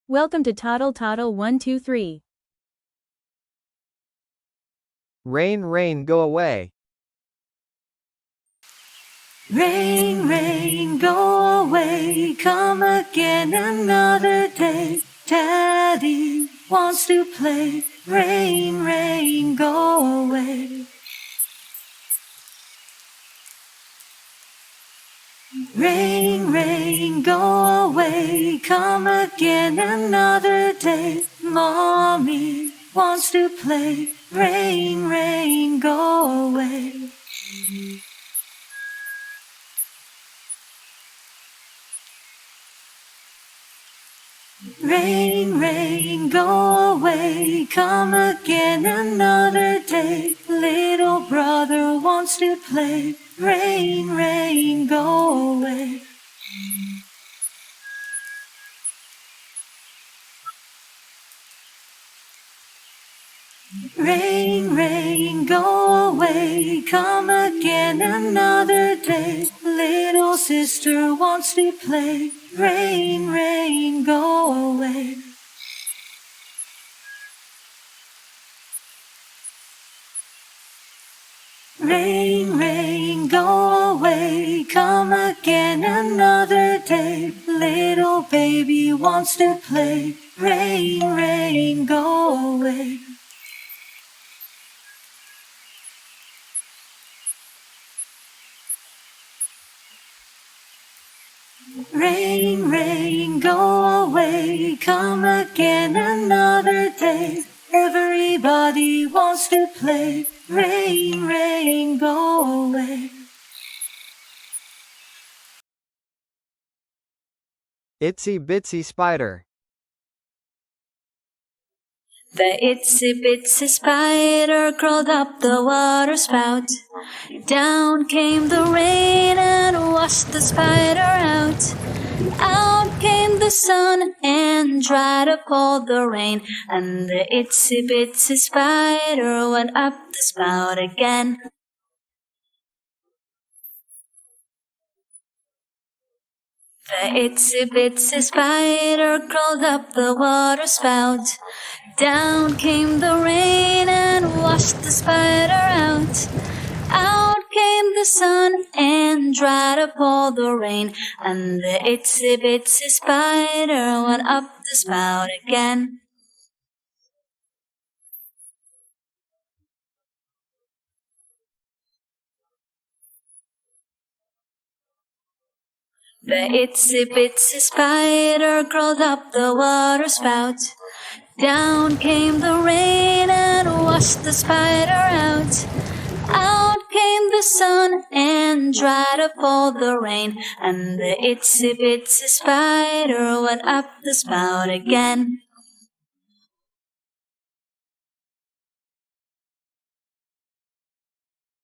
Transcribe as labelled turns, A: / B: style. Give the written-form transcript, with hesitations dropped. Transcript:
A: Welcome to Toddle 1 2 3.
B: Rain, rain, go away.
C: Rain, rain, go away, come again another day. Daddy wants to play. Rain, rain, go away. Rain, rain, go away, come again another day. Mommy wants to play. Rain, rain, go away. Rain, rain, go away, come again another day. Little brother wants to play. Rain, rain, go away. Rain, rain, go away, come again another day. Little sister wants to play. Rain, rain, go away. Rain, rain, go away, come again another day. Little baby wants to play. Rain, rain, go away. Rain, rain, go away, come again another day. Everybody wants to play. Rain, rain, go away.
B: Itsy Bitsy Spider.
C: The itsy bitsy spider crawled up the water spout. Down came the rain and washed the spider out. Out came the sun and dried up all the rain. And the itsy bitsy spider went up the spout again. The itsy bitsy spider crawled up the water spout. Down came the rain and washed the spider out. Out came the sun and dried up all the rain. And the itsy bitsy spider went up the spout again. The itsy bitsy spider crawled up the water spout. Down came the rain and washed the spider out. Out came the sun and dried up all the rain. And the itsy bitsy spider went up the spout again.